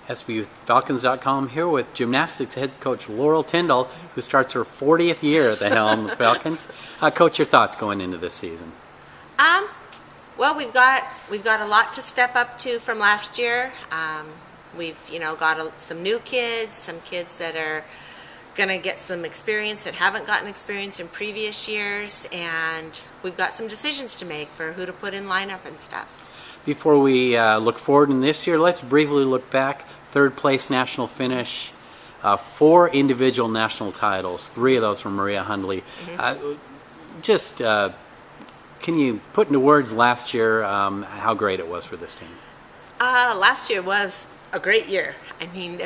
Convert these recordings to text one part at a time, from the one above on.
SPUFalcons.com here with Gymnastics head coach Laurel Tindall, who starts her 40th year at the helm of the Falcons. Coach, your thoughts going into this season? Well, we've got a lot to step up to from last year. We've got some new kids, some kids that are going to get some experience that haven't gotten experience in previous years, and we've got some decisions to make for who to put in lineup and stuff. Before we look forward in this year, let's briefly look back. Third place national finish, 4 individual national titles, 3 of those from Maria Hundley. Can you put into words last year how great it was for this team? Last year was a great year. I mean,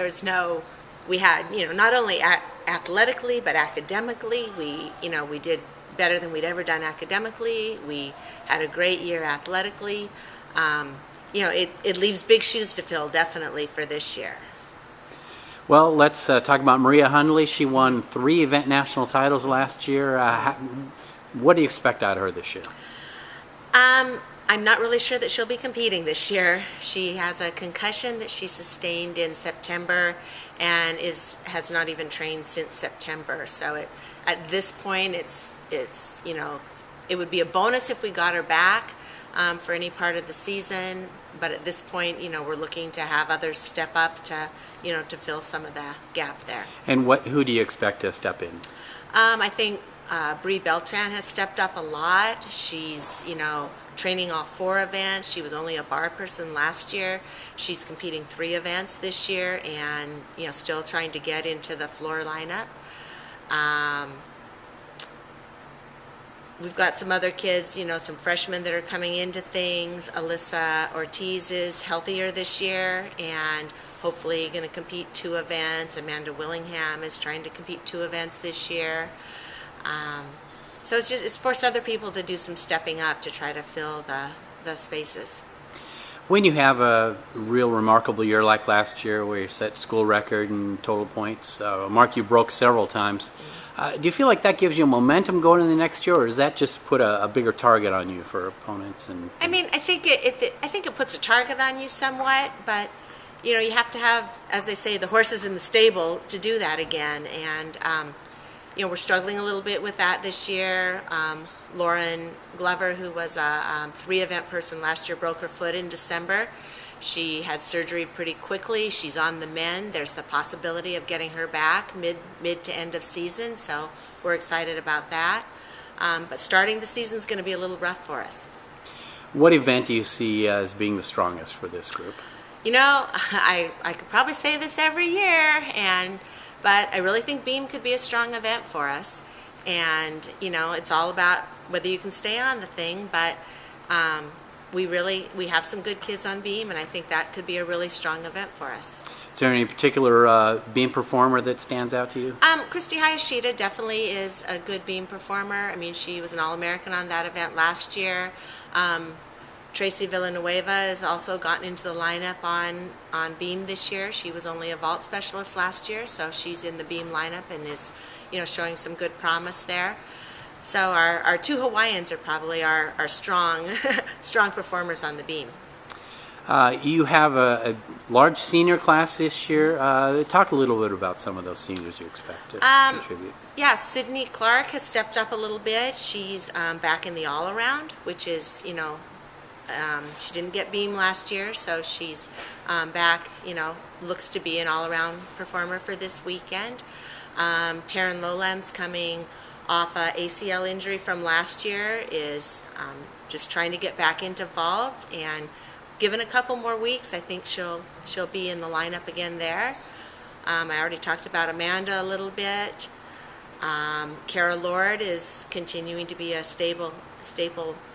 we had, not only athletically, but academically. We did better than we'd ever done academically. We had a great year athletically. It leaves big shoes to fill, definitely, for this year. Well, let's talk about Maria Hundley. She won 3 event national titles last year. What do you expect out of her this year? I'm not really sure that she'll be competing this year. She has a concussion that she sustained in September and has not even trained since September. So at this point, it would be a bonus if we got her back for any part of the season. But at this point, we're looking to have others step up to fill some of the gap there. And who do you expect to step in? I think Bree Beltran has stepped up a lot. She's, training all 4 events. She was only a bar person last year. She's competing 3 events this year and, still trying to get into the floor lineup. We've got some other kids, some freshmen that are coming into things. Alyssa Ortiz is healthier this year and hopefully going to compete 2 events. Amanda Willingham is trying to compete 2 events this year. So it's forced other people to do some stepping up to try to fill the spaces. When you have a real remarkable year like last year where you set school record and total points, a mark you broke several times, do you feel like that gives you momentum going into the next year, or does that just put a bigger target on you for opponents? I think it puts a target on you somewhat, but you have to have, as they say, the horses in the stable to do that again. And we're struggling a little bit with that this year. Lauren Glover, who was a 3-event person last year, broke her foot in December. She had surgery pretty quickly. She's on the mend. There's the possibility of getting her back mid to end of season, so we're excited about that. But starting the season is going to be a little rough for us. What event do you see as being the strongest for this group? I could probably say this every year, but I really think beam could be a strong event for us. And, it's all about whether you can stay on the thing, but we have some good kids on beam, and I think that could be a really strong event for us. Is there any particular beam performer that stands out to you? Christy Hayashida definitely is a good beam performer. She was an All-American on that event last year. Tracy Villanueva has also gotten into the lineup on beam this year. She was only a vault specialist last year, so she's in the beam lineup and is, showing some good promise there. So our 2 Hawaiians are probably our strong strong performers on the beam. You have a large senior class this year. Talk a little bit about some of those seniors you expect to contribute. Yeah, Sydney Clark has stepped up a little bit. She's back in the all-around, which is, she didn't get beam last year, so she's back, looks to be an all-around performer for this weekend. Taryn Lowland's coming off a ACL injury from last year, is just trying to get back into vault, and given a couple more weeks, I think she'll be in the lineup again there. I already talked about Amanda a little bit. Kara Lord is continuing to be a staple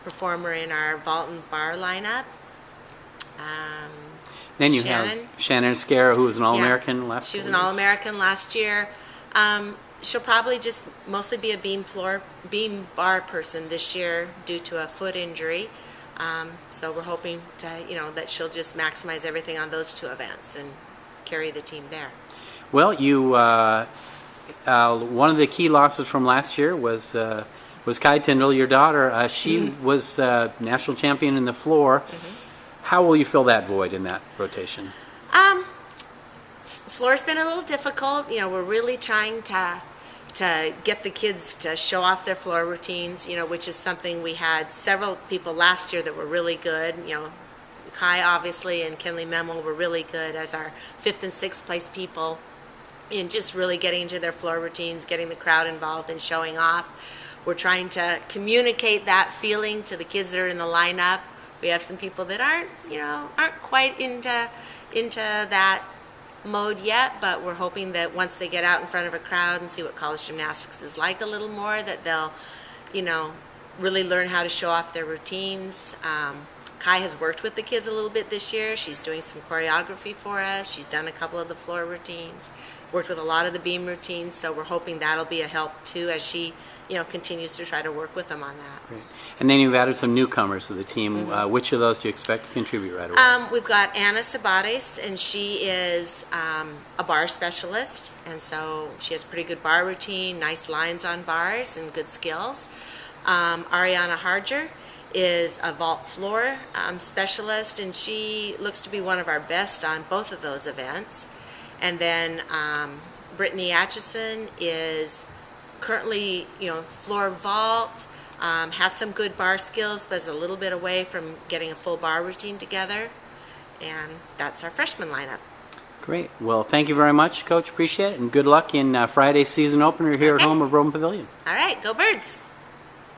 performer in our vault and bar lineup. Then you have Shannon Scara, who was an All-American last year. She was an All-American last year. She'll probably just mostly be a beam bar person this year due to a foot injury. So we're hoping to, that she'll just maximize everything on those 2 events and carry the team there. Well, you one of the key losses from last year was Kai Tindall, your daughter. She was national champion in the floor. How will you fill that void in that rotation? Floor's been a little difficult. You know, we're really trying to get the kids to show off their floor routines, you know, which is something we had several people last year that were really good. You know, Kai obviously and Kenley Memel were really good as our 5th and 6th place people in just really getting into their floor routines, getting the crowd involved and showing off. We're trying to communicate that feeling to the kids that are in the lineup. We have some people that aren't quite into that mode yet, but we're hoping that once they get out in front of a crowd and see what college gymnastics is like a little more, that they'll, you know, really learn how to show off their routines. Kai has worked with the kids a little bit this year. She's doing some choreography for us. She's done a couple of the floor routines, worked with a lot of the beam routines, so we're hoping that'll be a help too as she, you know, continues to try to work with them on that. Great. And then you've added some newcomers to the team. Which of those do you expect to contribute right away? We've got Anna Sabates, and she is a bar specialist, and so she has pretty good bar routine, nice lines on bars, and good skills. Ariana Harger is a vault floor specialist, and she looks to be one of our best on both of those events. And then Brittany Atchison is currently, you know, floor vault, has some good bar skills, but is a little bit away from getting a full bar routine together. And that's our freshman lineup. Great. Well, thank you very much, Coach. Appreciate it. And good luck in Friday's season opener here at home at Rome Pavilion. All right, go Birds.